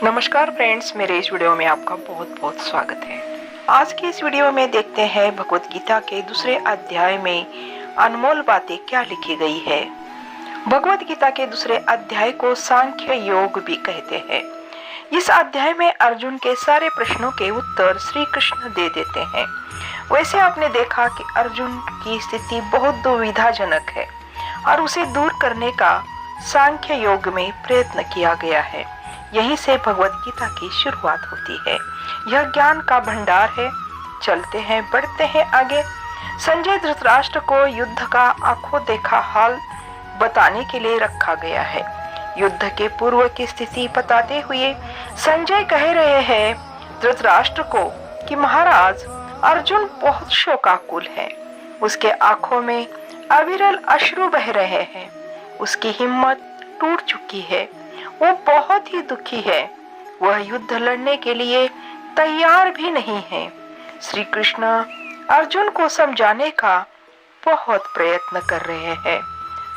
नमस्कार फ्रेंड्स, मेरे इस वीडियो में आपका बहुत बहुत स्वागत है। आज की इस वीडियो में देखते हैं भगवत गीता के दूसरे अध्याय में अनमोल बातें क्या लिखी गई है। भगवत गीता के दूसरे अध्याय को सांख्य योग भी कहते हैं। इस अध्याय में अर्जुन के सारे प्रश्नों के उत्तर श्री कृष्ण दे देते हैं। वैसे आपने देखा कि अर्जुन की स्थिति बहुत दुविधाजनक है और उसे दूर करने का सांख्य योग में प्रयत्न किया गया है। यहीं से भगवत गीता की शुरुआत होती है। यह ज्ञान का भंडार है। चलते हैं, बढ़ते हैं आगे। संजय धृतराष्ट्र को युद्ध का आंखों देखा हाल बताने के लिए रखा गया है। युद्ध के पूर्व की स्थिति बताते हुए संजय कह रहे हैं धृतराष्ट्र को कि महाराज, अर्जुन बहुत शोकाकुल है। उसके आंखों में अविरल अश्रु बह रहे हैं। उसकी हिम्मत टूट चुकी है। वो बहुत ही दुखी है। वह युद्ध लड़ने के लिए तैयार भी नहीं है। श्री कृष्ण अर्जुन को समझाने का बहुत प्रयत्न कर रहे हैं।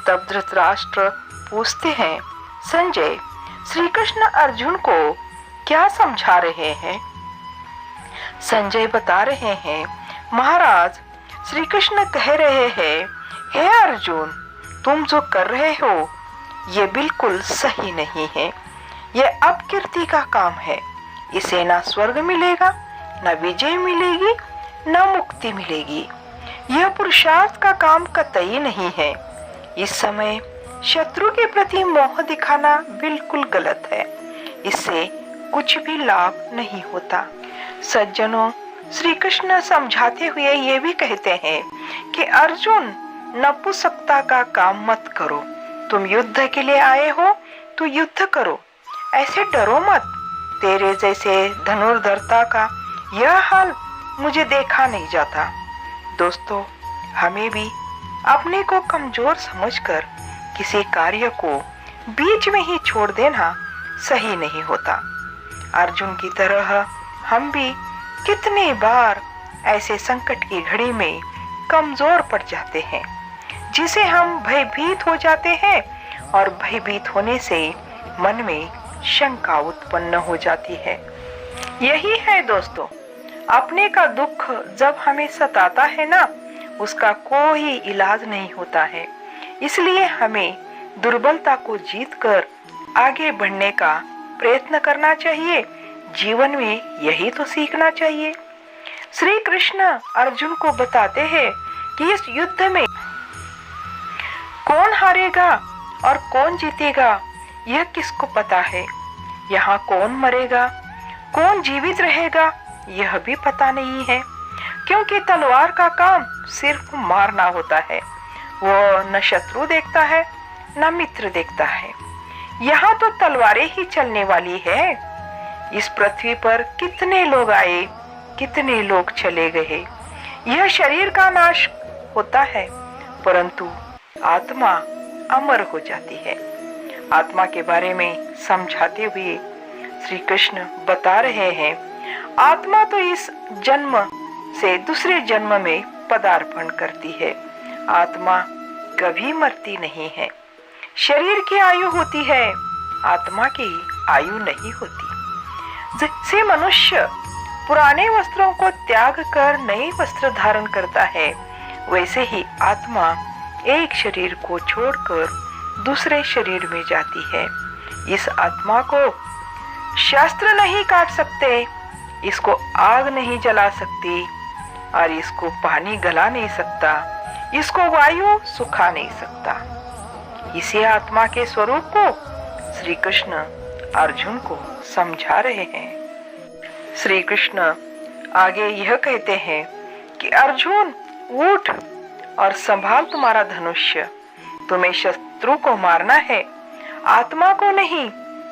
तब धृतराष्ट्र पूछते हैं, संजय, श्री कृष्ण अर्जुन को क्या समझा रहे हैं? संजय बता रहे हैं, महाराज, श्री कृष्ण कह रहे हैं, हे अर्जुन, तुम जो कर रहे हो ये बिल्कुल सही नहीं है। ये अपकीर्ति का काम है। इसे ना स्वर्ग मिलेगा, ना विजय मिलेगी, ना मुक्ति मिलेगी। यह पुरुषार्थ का काम कतई नहीं है। इस समय शत्रु के प्रति मोह दिखाना बिल्कुल गलत है। इससे कुछ भी लाभ नहीं होता। सज्जनों, श्री कृष्ण समझाते हुए ये भी कहते हैं कि अर्जुन, नपुंसकता का काम मत करो। तुम युद्ध के लिए आए हो तो युद्ध करो, ऐसे डरो मत। तेरे जैसे धनुर्धरता का यह हाल मुझे देखा नहीं जाता। दोस्तों, हमें भी अपने को कमजोर समझकर किसी कार्य को बीच में ही छोड़ देना सही नहीं होता। अर्जुन की तरह हम भी कितने बार ऐसे संकट की घड़ी में कमजोर पड़ जाते हैं, जिसे हम भयभीत हो जाते हैं और भयभीत होने से मन में शंका उत्पन्न हो जाती है। यही है दोस्तों, अपने का दुख जब हमें सताता है ना, उसका कोई इलाज नहीं होता है। इसलिए हमें दुर्बलता को जीतकर आगे बढ़ने का प्रयत्न करना चाहिए। जीवन में यही तो सीखना चाहिए। श्री कृष्ण अर्जुन को बताते हैं कि इस युद्ध में कौन हारेगा और कौन जीतेगा यह किसको पता है। यहाँ कौन मरेगा, कौन जीवित रहेगा यह भी पता नहीं है, क्योंकि तलवार का काम सिर्फ मारना होता है। वो न शत्रु देखता है न मित्र देखता है। यहाँ तो तलवारें ही चलने वाली है। इस पृथ्वी पर कितने लोग आए, कितने लोग चले गए। यह शरीर का नाश होता है, परंतु आत्मा अमर हो जाती है। आत्मा के बारे में समझाते हुए श्री कृष्ण बता रहे हैं, आत्मा तो इस जन्म से दूसरे जन्म में पदार्पण करती है। आत्मा कभी मरती नहीं है। शरीर की आयु होती है, आत्मा की आयु नहीं होती। जैसे मनुष्य पुराने वस्त्रों को त्याग कर नए वस्त्र धारण करता है, वैसे ही आत्मा एक शरीर को छोड़कर दूसरे शरीर में जाती है। इस आत्मा को शास्त्र नहीं काट सकते, इसको आग नहीं जला सकती और इसको पानी गला नहीं सकता, इसको वायु सुखा नहीं सकता। इसी आत्मा के स्वरूप को श्री कृष्ण अर्जुन को समझा रहे हैं। श्री कृष्ण आगे यह कहते हैं कि अर्जुन, उठ और संभाल तुम्हारा धनुष्य। तुम्हें शत्रु को मारना है, आत्मा को नहीं,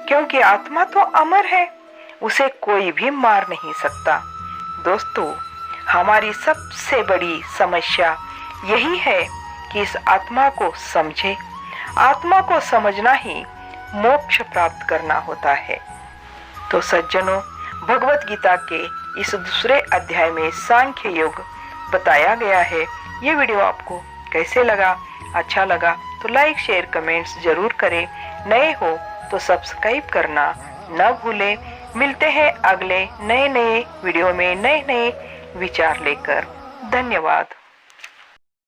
क्योंकि आत्मा तो अमर है, उसे कोई भी मार नहीं सकता। दोस्तों, हमारी सबसे बड़ी समस्या यही है कि इस आत्मा को समझे। आत्मा को समझना ही मोक्ष प्राप्त करना होता है। तो सज्जनों, भगवत गीता के इस दूसरे अध्याय में सांख्य योग बताया गया है। ये वीडियो आपको कैसे लगा? अच्छा लगा तो लाइक, शेयर, कमेंट्स जरूर करें। नए हो तो सब्सक्राइब करना न भूलें। मिलते हैं अगले नए नए वीडियो में नए नए विचार लेकर। धन्यवाद।